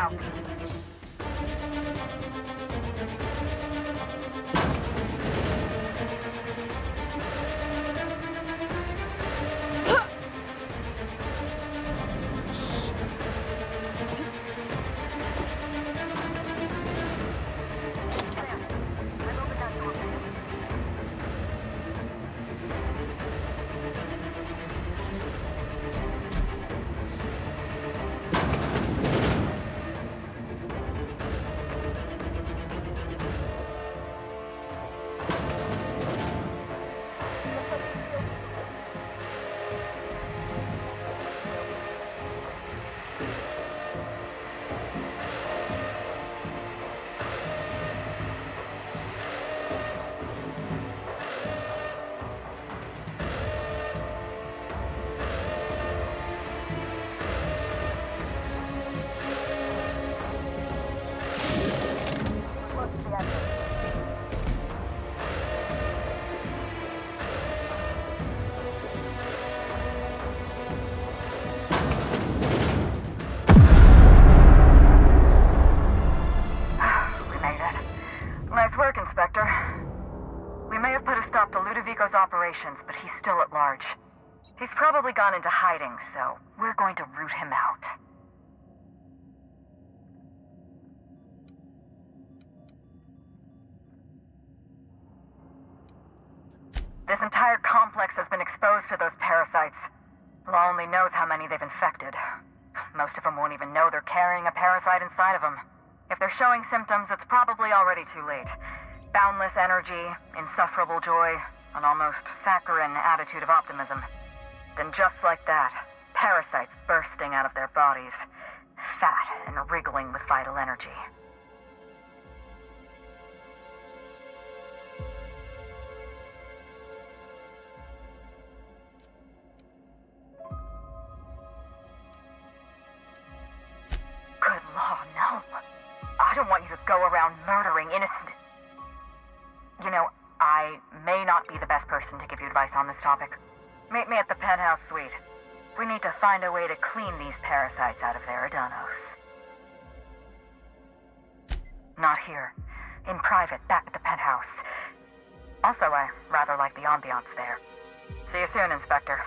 out. Operations, but he's still at large. He's probably gone into hiding, so we're going to root him out. This entire complex has been exposed to those parasites. Law only knows how many they've infected. Most of them won't even know they're carrying a parasite inside of them. If they're showing symptoms, it's probably already too late. Boundless energy, insufferable joy, an almost saccharine attitude of optimism. Then just like that, parasites bursting out of their bodies, fat and wriggling with vital energy. Good law, no. I don't want you to go around murdering innocent... You know, I may not be the best person to give you advice on this topic. Meet me at the penthouse suite. We need to find a way to clean these parasites out of Eridanos. Not here. In private, back at the penthouse. Also, I rather like the ambiance there. See you soon, Inspector.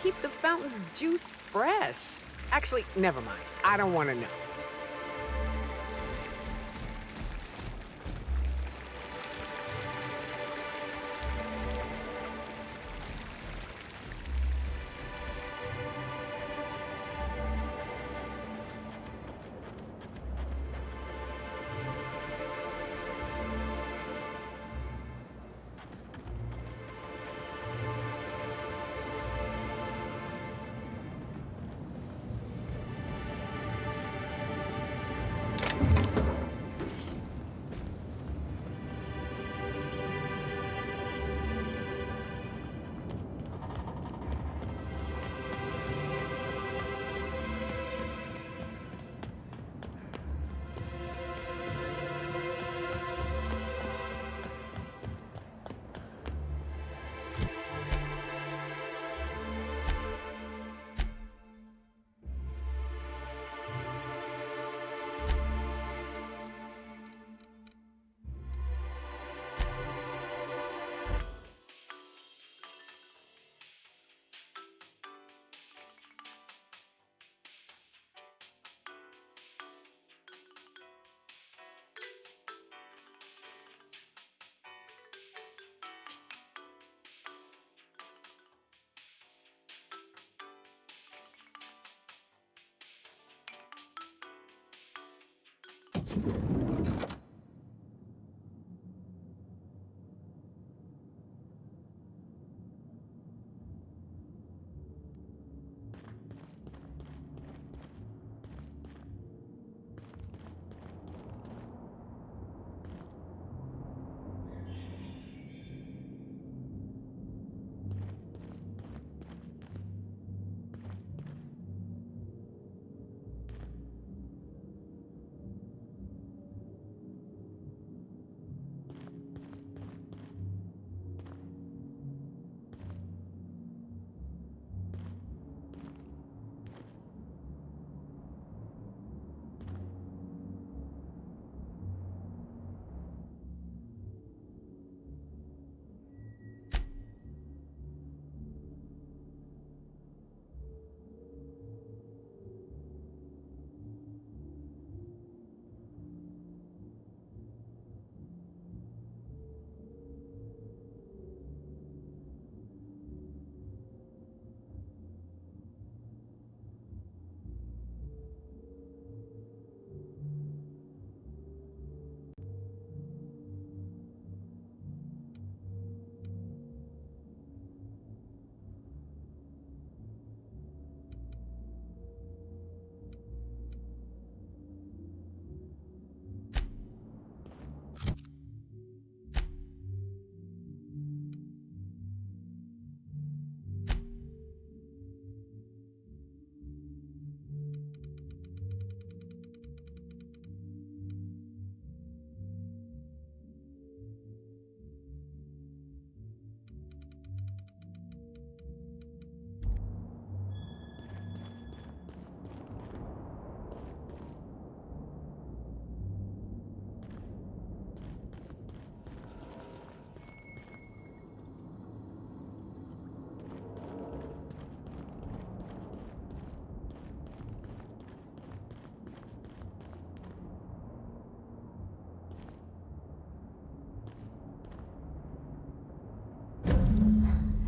Keep the fountain's juice fresh. Actually, never mind. I don't want to know.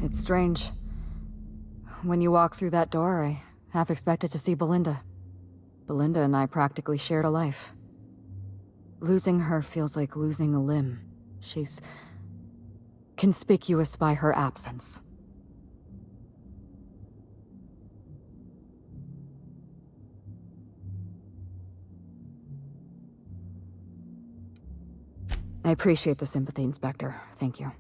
It's strange. When you walk through that door, I half expected to see Belinda. Belinda and I practically shared a life. Losing her feels like losing a limb. She's conspicuous by her absence. I appreciate the sympathy, Inspector. Thank you.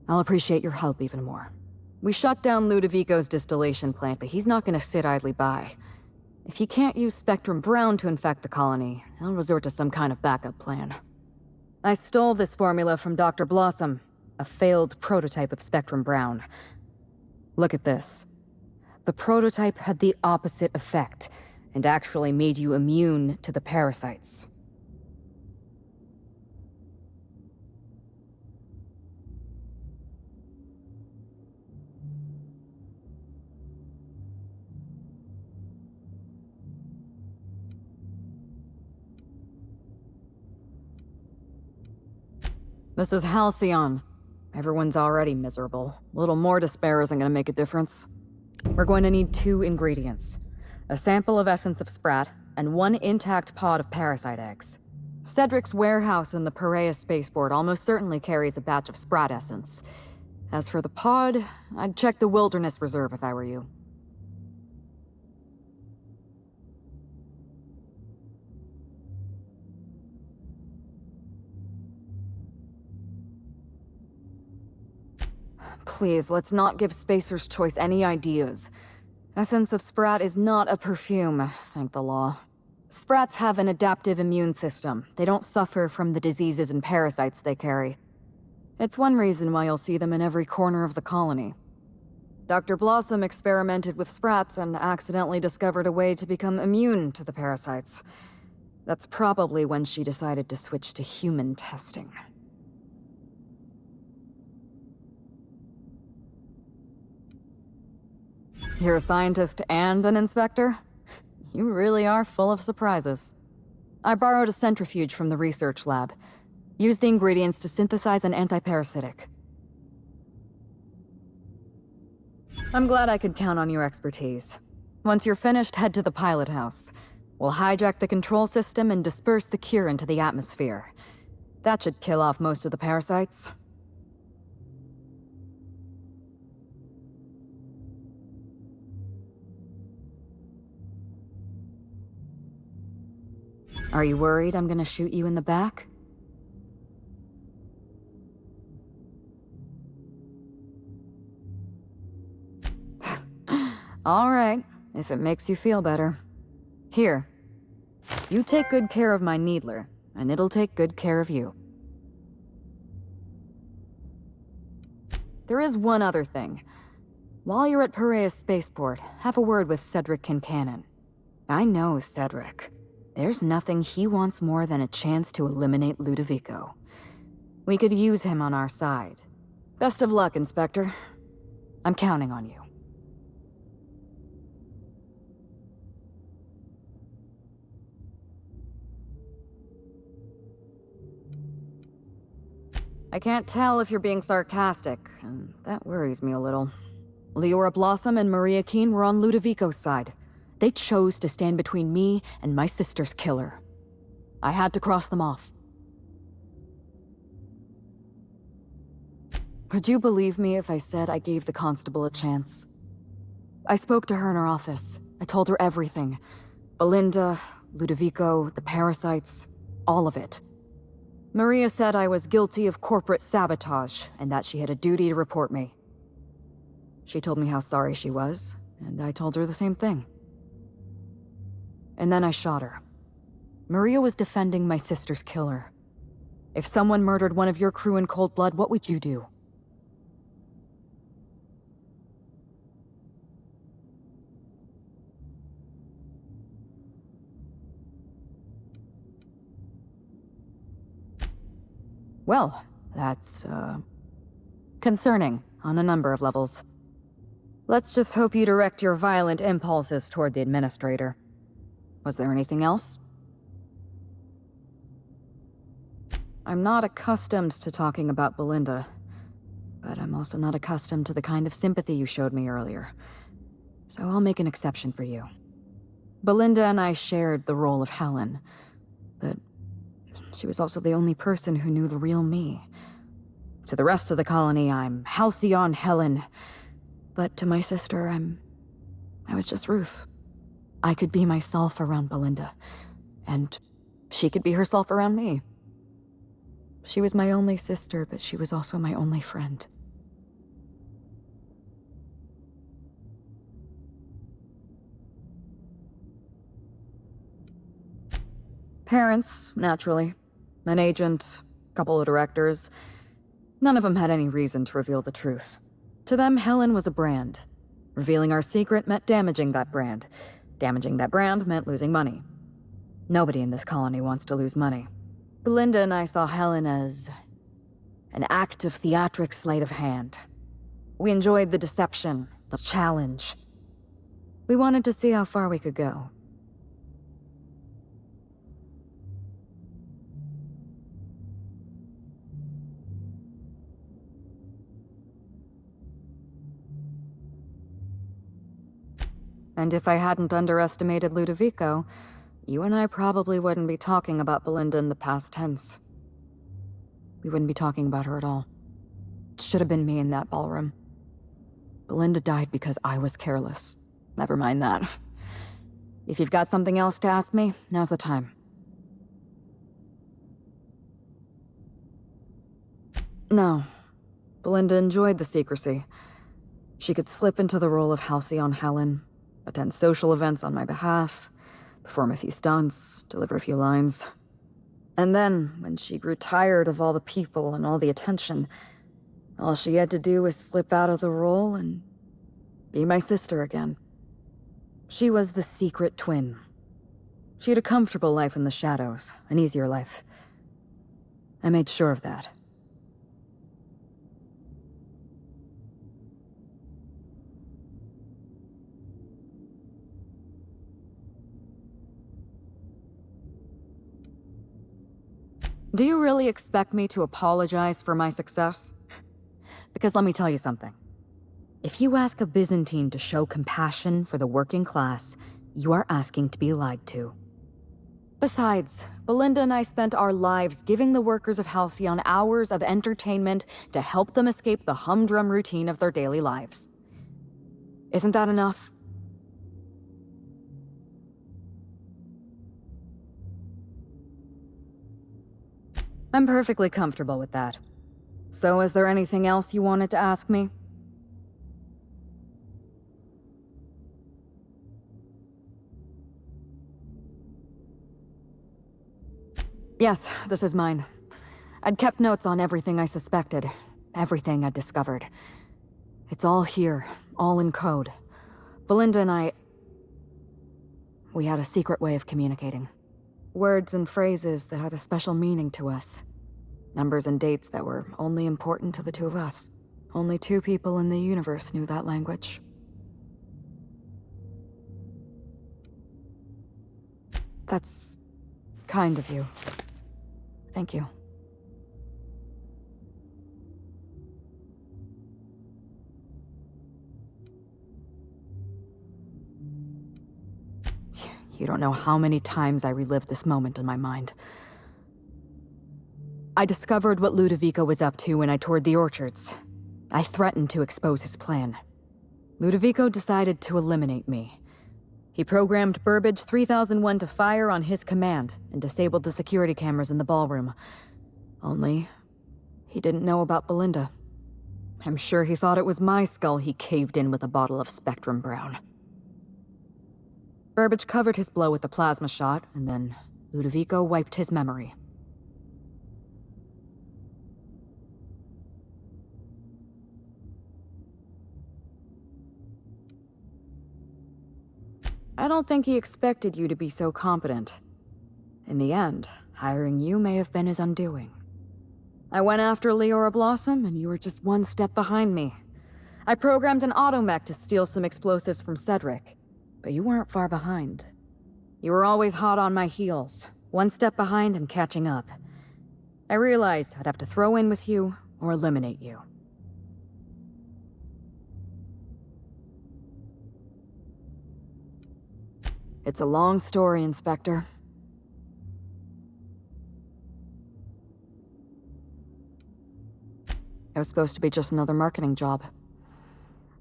I'll appreciate your help even more. We shut down Ludovico's distillation plant, but he's not gonna sit idly by. If he can't use Spectrum Brown to infect the colony, he'll resort to some kind of backup plan. I stole this formula from Dr. Blossom, a failed prototype of Spectrum Brown. Look at this. The prototype had the opposite effect, and actually made you immune to the parasites. This is Halcyon. Everyone's already miserable. A little more despair isn't gonna make a difference. We're going to need 2 ingredients. A sample of essence of Sprat, and 1 intact pod of parasite eggs. Cedric's warehouse in the Perea spaceport almost certainly carries a batch of Sprat essence. As for the pod, I'd check the Wilderness Reserve if I were you. Please, let's not give Spacer's Choice any ideas. Essence of Sprat is not a perfume, thank the law. Sprats have an adaptive immune system. They don't suffer from the diseases and parasites they carry. It's one reason why you'll see them in every corner of the colony. Dr. Blossom experimented with Sprats and accidentally discovered a way to become immune to the parasites. That's probably when she decided to switch to human testing. You're a scientist and an inspector? You really are full of surprises. I borrowed a centrifuge from the research lab. Used the ingredients to synthesize an antiparasitic. I'm glad I could count on your expertise. Once you're finished, head to the pilot house. We'll hijack the control system and disperse the cure into the atmosphere. That should kill off most of the parasites. Are you worried I'm gonna shoot you in the back? All right, if it makes you feel better. Here, you take good care of my Needler, and it'll take good care of you. There is one other thing. While you're at Piraeus Spaceport, have a word with Cedric Kincannon. I know Cedric. There's nothing he wants more than a chance to eliminate Ludovico. We could use him on our side. Best of luck, Inspector. I'm counting on you. I can't tell if you're being sarcastic, and that worries me a little. Leora Blossom and Maria Keene were on Ludovico's side. They chose to stand between me and my sister's killer. I had to cross them off. Would you believe me if I said I gave the constable a chance? I spoke to her in her office. I told her everything. Belinda, Ludovico, the parasites, all of it. Maria said I was guilty of corporate sabotage, and that she had a duty to report me. She told me how sorry she was, and I told her the same thing. And then I shot her. Maria was defending my sister's killer. If someone murdered one of your crew in cold blood, what would you do? Well, that's, concerning on a number of levels. Let's just hope you direct your violent impulses toward the Administrator. Was there anything else? I'm not accustomed to talking about Belinda, but I'm also not accustomed to the kind of sympathy you showed me earlier. So I'll make an exception for you. Belinda and I shared the role of Helen, but she was also the only person who knew the real me. To the rest of the colony, I'm Halcyon Helen, but to my sister, I was just Ruth. I could be myself around Belinda, and she could be herself around me. She was my only sister, but she was also my only friend. Parents, naturally. An agent, a couple of directors. None of them had any reason to reveal the truth. To them, Helen was a brand. Revealing our secret meant damaging that brand. Damaging that brand meant losing money. Nobody in this colony wants to lose money. Belinda and I saw Helen as an act of theatric sleight of hand. We enjoyed the deception, the challenge. We wanted to see how far we could go. And if I hadn't underestimated Ludovico, you and I probably wouldn't be talking about Belinda in the past tense. We wouldn't be talking about her at all. It should have been me in that ballroom. Belinda died because I was careless. Never mind that. If you've got something else to ask me, now's the time. No. Belinda enjoyed the secrecy. She could slip into the role of Halcyon Helen, attend social events on my behalf, perform a few stunts, deliver a few lines. And then, when she grew tired of all the people and all the attention, all she had to do was slip out of the role and be my sister again. She was the secret twin. She had a comfortable life in the shadows, an easier life. I made sure of that. Do you really expect me to apologize for my success? Because let me tell you something. If you ask a Byzantine to show compassion for the working class, you are asking to be lied to. Besides, Belinda and I spent our lives giving the workers of Halcyon hours of entertainment to help them escape the humdrum routine of their daily lives. Isn't that enough? I'm perfectly comfortable with that. So is there anything else you wanted to ask me? Yes, this is mine. I'd kept notes on everything I suspected, everything I'd discovered. It's all here, all in code. Belinda and we had a secret way of communicating. Words and phrases that had a special meaning to us. Numbers and dates that were only important to the two of us. Only two people in the universe knew that language. That's kind of you. Thank you. You don't know how many times I relived this moment in my mind. I discovered what Ludovico was up to when I toured the orchards. I threatened to expose his plan. Ludovico decided to eliminate me. He programmed Burbage 3001 to fire on his command and disabled the security cameras in the ballroom. Only, he didn't know about Belinda. I'm sure he thought it was my skull he caved in with a bottle of Spectrum Brown. Burbage covered his blow with the plasma shot, and then Ludovico wiped his memory. I don't think he expected you to be so competent. In the end, hiring you may have been his undoing. I went after Leora Blossom, and you were just one step behind me. I programmed an automech to steal some explosives from Cedric, but you weren't far behind. You were always hot on my heels, one step behind and catching up. I realized I'd have to throw in with you or eliminate you. It's a long story, Inspector. It was supposed to be just another marketing job.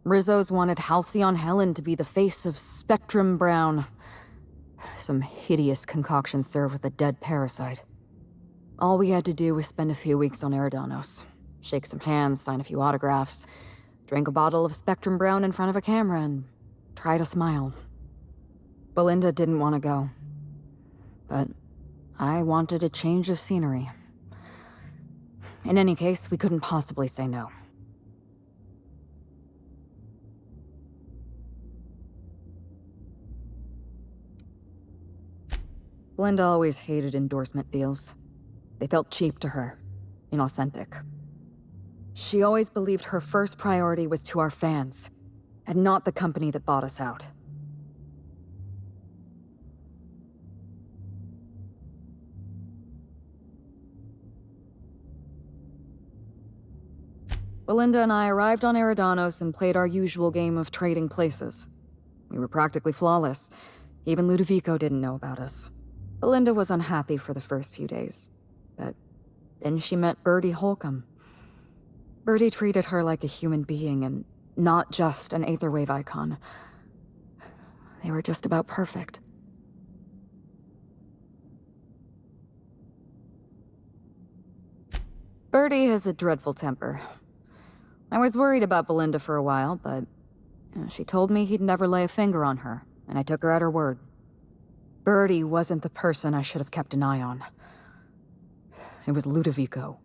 Rizzo's wanted Halcyon Helen to be the face of Spectrum Brown. Some hideous concoction served with a dead parasite. All we had to do was spend a few weeks on Eridanos, shake some hands, sign a few autographs, drink a bottle of Spectrum Brown in front of a camera, and try to smile. Belinda didn't want to go, but I wanted a change of scenery. In any case, we couldn't possibly say no. Belinda always hated endorsement deals. They felt cheap to her, inauthentic. She always believed her first priority was to our fans, and not the company that bought us out. Belinda and I arrived on Eridanos and played our usual game of trading places. We were practically flawless. Even Ludovico didn't know about us. Belinda was unhappy for the first few days, but then she met Bertie Holcomb. Bertie treated her like a human being and not just an Aetherwave icon. They were just about perfect. Bertie has a dreadful temper. I was worried about Belinda for a while, but she told me he'd never lay a finger on her, and I took her at her word. Bertie wasn't the person I should have kept an eye on. It was Ludovico.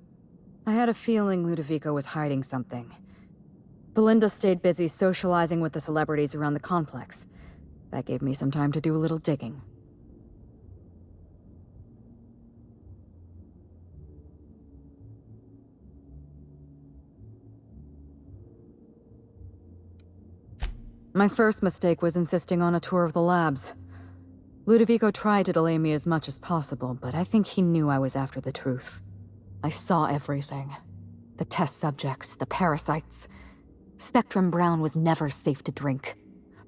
I had a feeling Ludovico was hiding something. Belinda stayed busy socializing with the celebrities around the complex. That gave me some time to do a little digging. My first mistake was insisting on a tour of the labs. Ludovico tried to delay me as much as possible, but I think he knew I was after the truth. I saw everything. The test subjects, the parasites. Spectrum Brown was never safe to drink.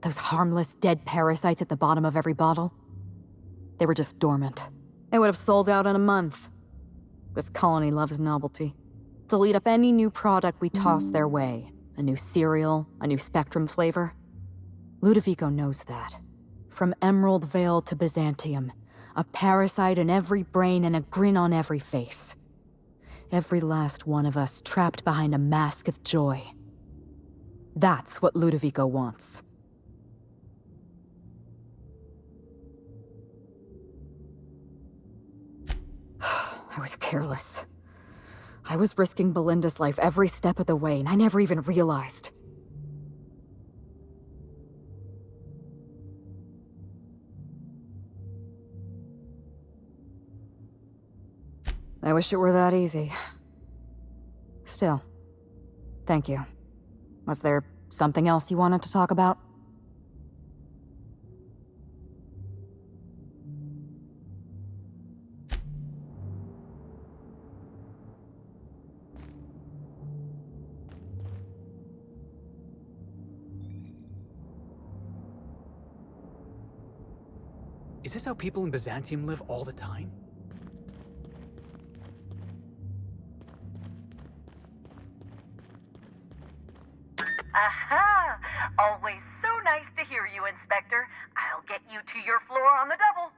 Those harmless, dead parasites at the bottom of every bottle. They were just dormant, They would have sold out in a month. This colony loves novelty. They'll eat up any new product we toss their way. A new cereal, a new Spectrum flavor. Ludovico knows that. From Emerald Vale to Byzantium, a parasite in every brain and a grin on every face. Every last one of us trapped behind a mask of joy. That's what Ludovico wants. I was careless. I was risking Belinda's life every step of the way, and I never even realized. I wish it were that easy. Still, thank you. Was there something else you wanted to talk about? Is this how people in Byzantium live all the time? Aha! Always so nice to hear you, Inspector. I'll get you to your floor on the double.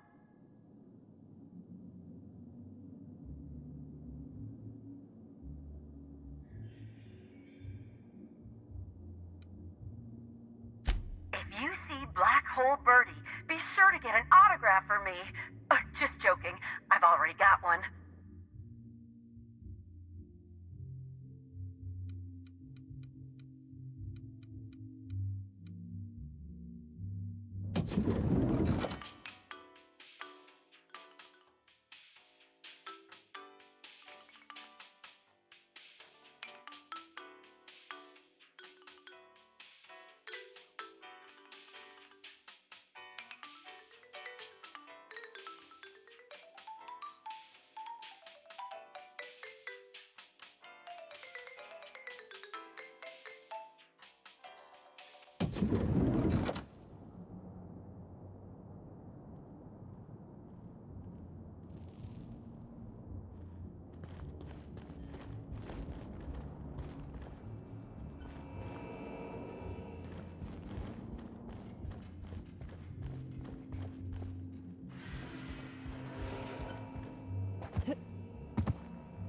If you see Black Hole Birdie, be sure to get an autograph for me. Just joking. I've already got one.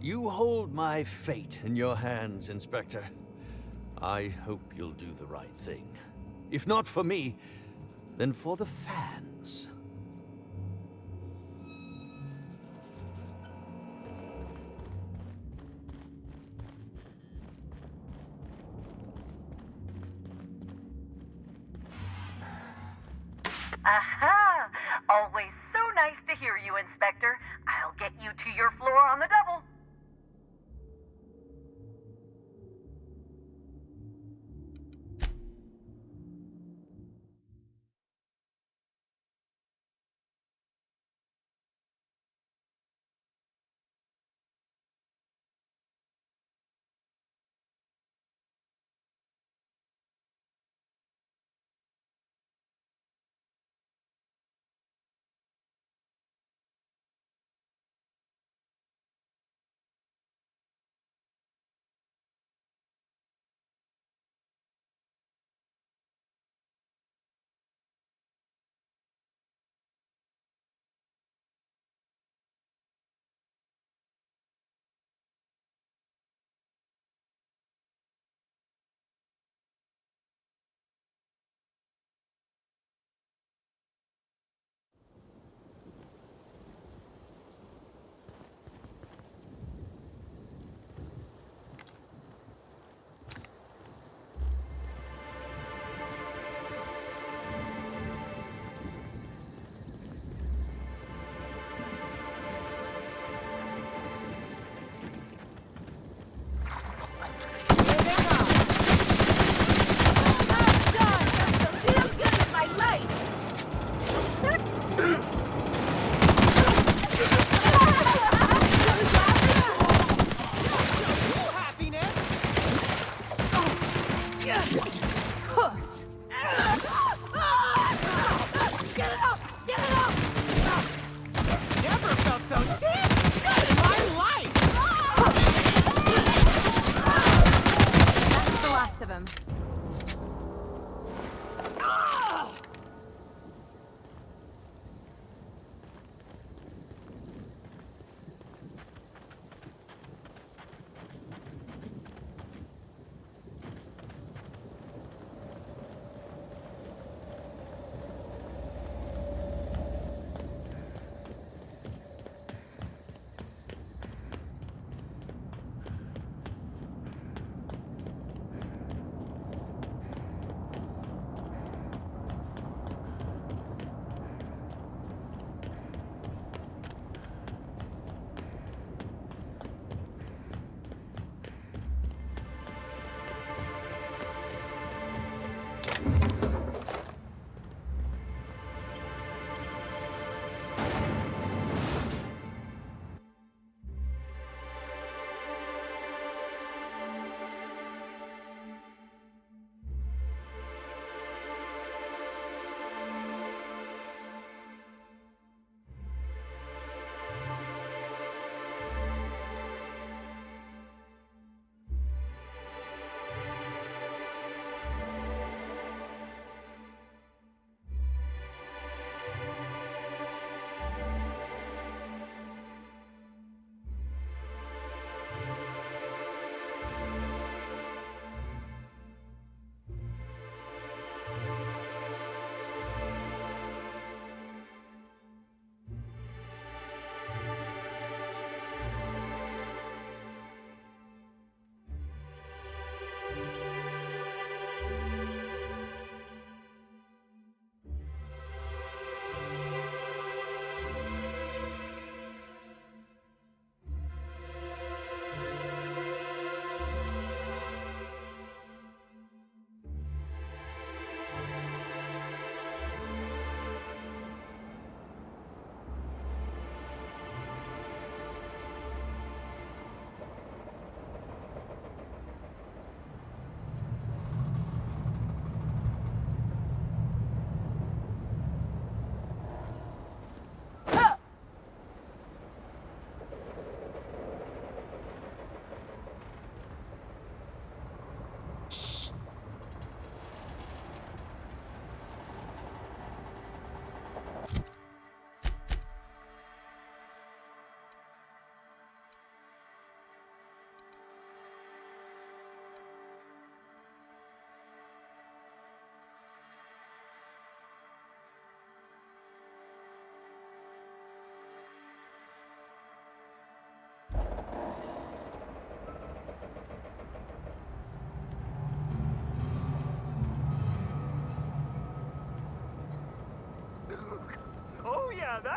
You hold my fate in your hands, Inspector. I hope you'll do the right thing. If not for me, then for the fans. Aha! Always so nice to hear you, Inspector. I'll get you to your floor on the double.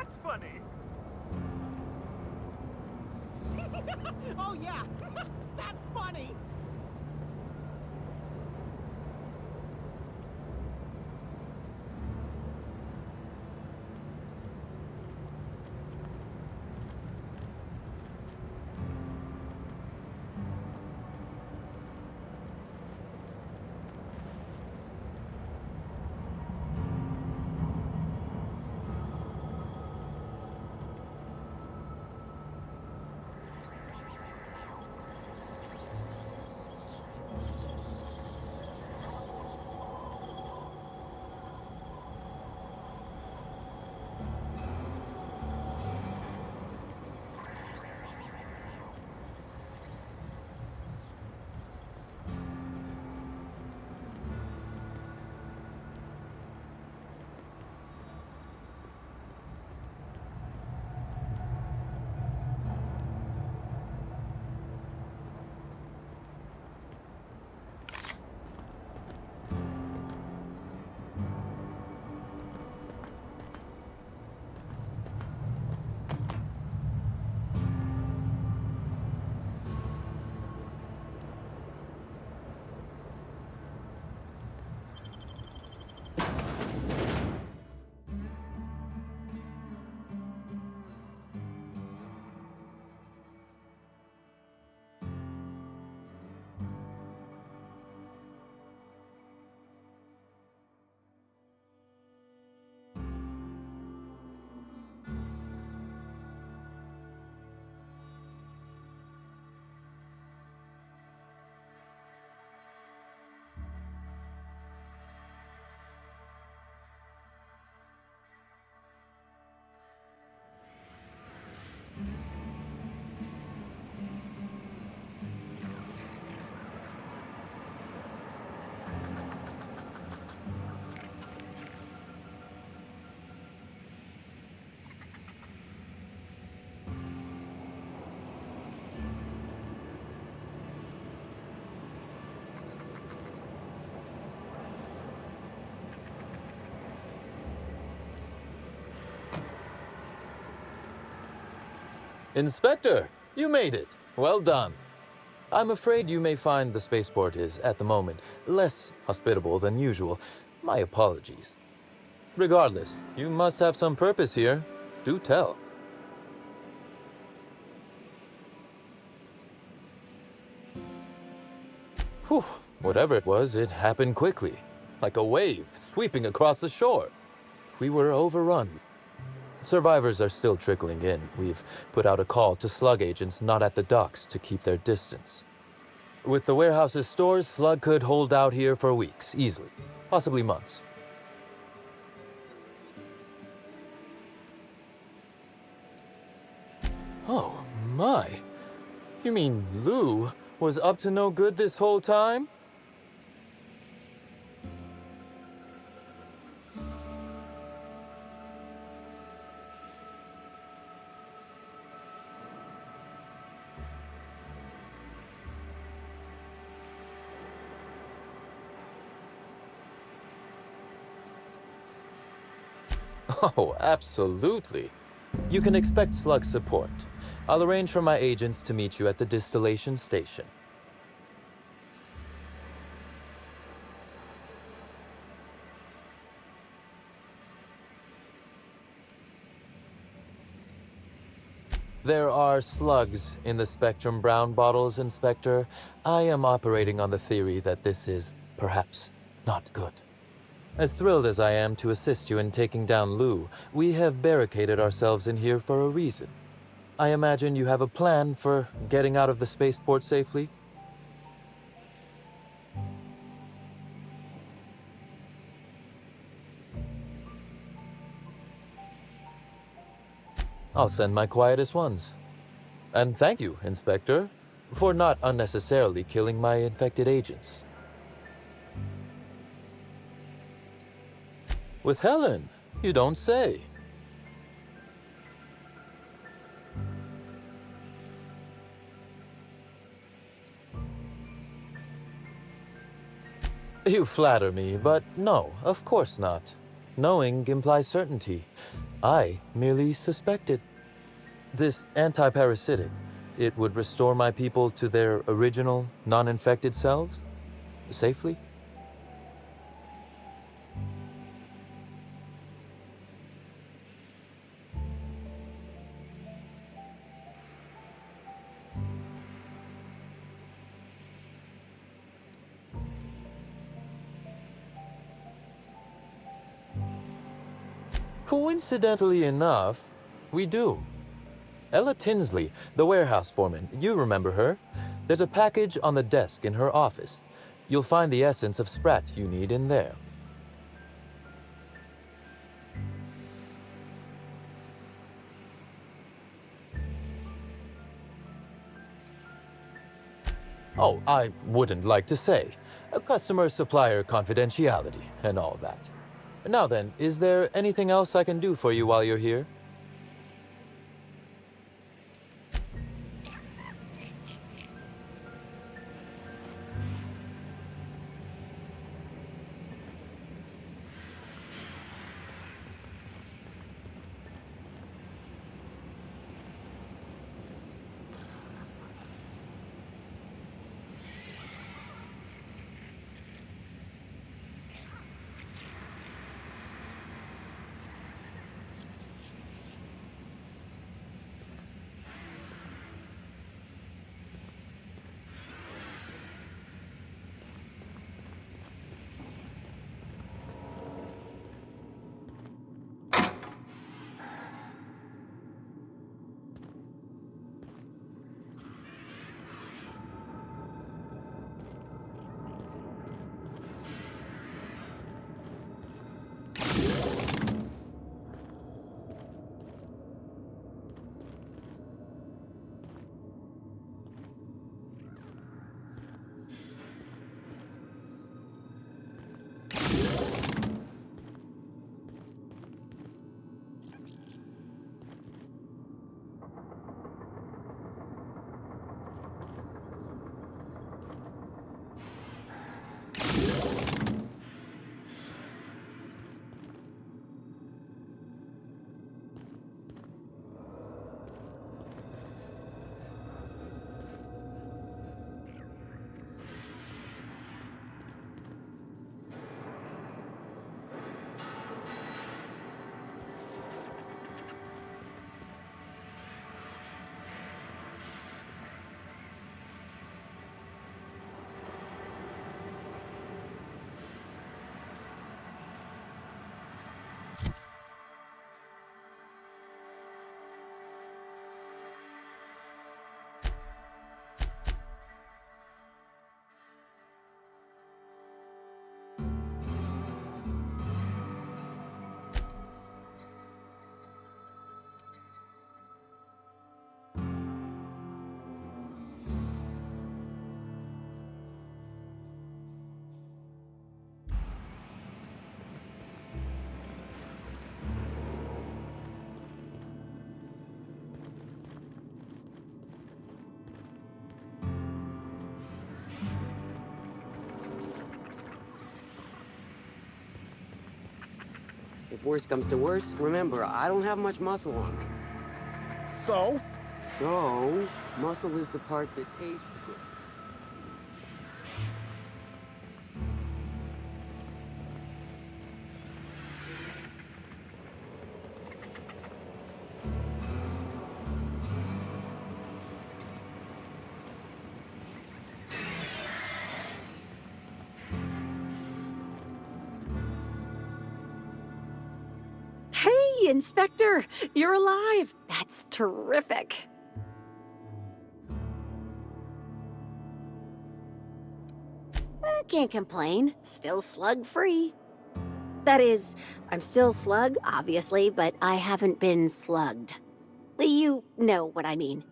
that funny? Oh yeah, that's funny. Inspector, you made it. Well done. I'm afraid you may find the spaceport is, at the moment, less hospitable than usual. My apologies. Regardless, you must have some purpose here. Do tell. Whew, whatever it was, it happened quickly. Like a wave sweeping across the shore. We were overrun. Survivors are still trickling in. We've put out a call to slug agents not at the docks to keep their distance. With the warehouse's stores, Slug could hold out here for weeks, easily. Possibly months. Oh, my. You mean Lou was up to no good this whole time? Oh, absolutely. You can expect Slug support. I'll arrange for my agents to meet you at the distillation station. There are slugs in the Spectrum Brown bottles, Inspector. I am operating on the theory that this is, perhaps, not good. As thrilled as I am to assist you in taking down Lou, we have barricaded ourselves in here for a reason. I imagine you have a plan for getting out of the spaceport safely? I'll send my quietest ones. And thank you, Inspector, for not unnecessarily killing my infected agents. With Helen, you don't say. You flatter me, but no, of course not. Knowing implies certainty. I merely suspected. This anti-parasitic, it would restore my people to their original, non-infected selves? Safely? Coincidentally enough, we do. Ella Tinsley, the warehouse foreman, you remember her? There's a package on the desk in her office. You'll find the essence of Sprat you need in there. Oh, I wouldn't like to say. A customer-supplier confidentiality and all that. Now then, is there anything else I can do for you while you're here? If worse comes to worse, remember, I don't have much muscle on me. So? So, muscle is the part that tastes good. Hey, Inspector! You're alive! That's terrific! Can't complain. Still slug-free. That is, I'm still slug, obviously, but I haven't been slugged. You know what I mean.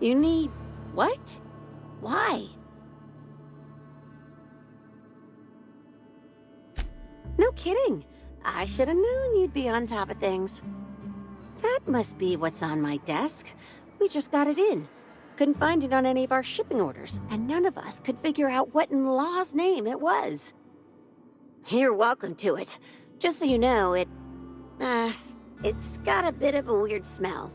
You need... what? Why? No kidding. I should have known you'd be on top of things. That must be what's on my desk. We just got it in. Couldn't find it on any of our shipping orders, and none of us could figure out what in law's name it was. You're welcome to it. Just so you know, it's got a bit of a weird smell.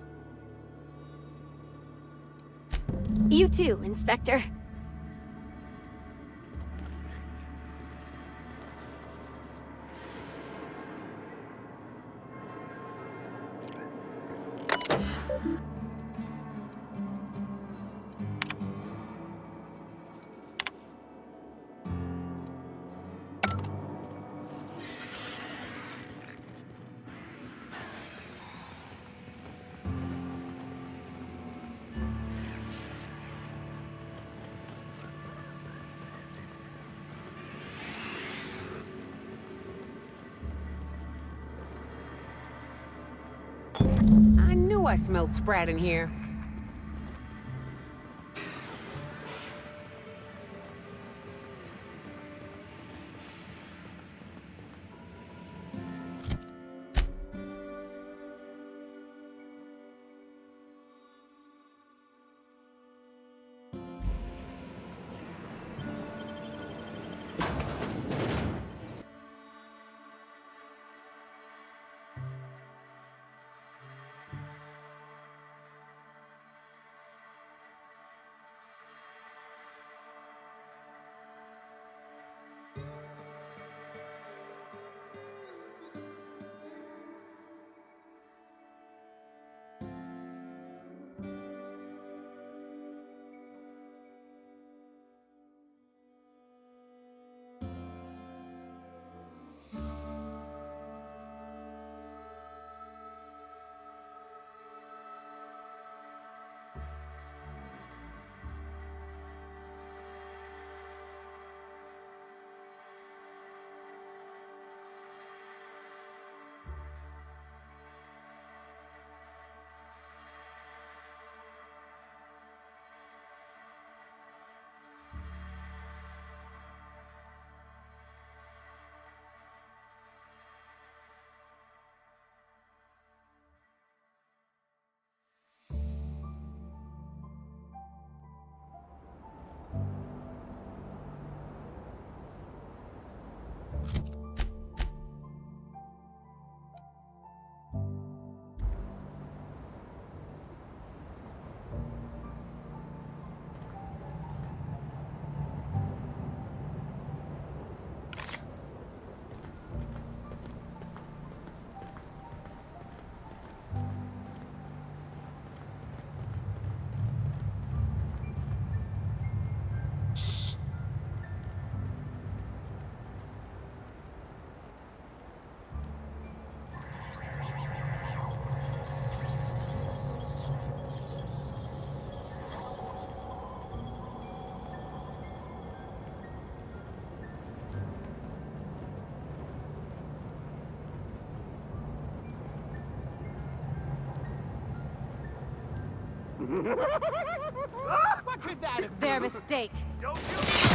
You too, Inspector. I knew I smelled Sprat in here. What could that have been? Their mistake. Don't you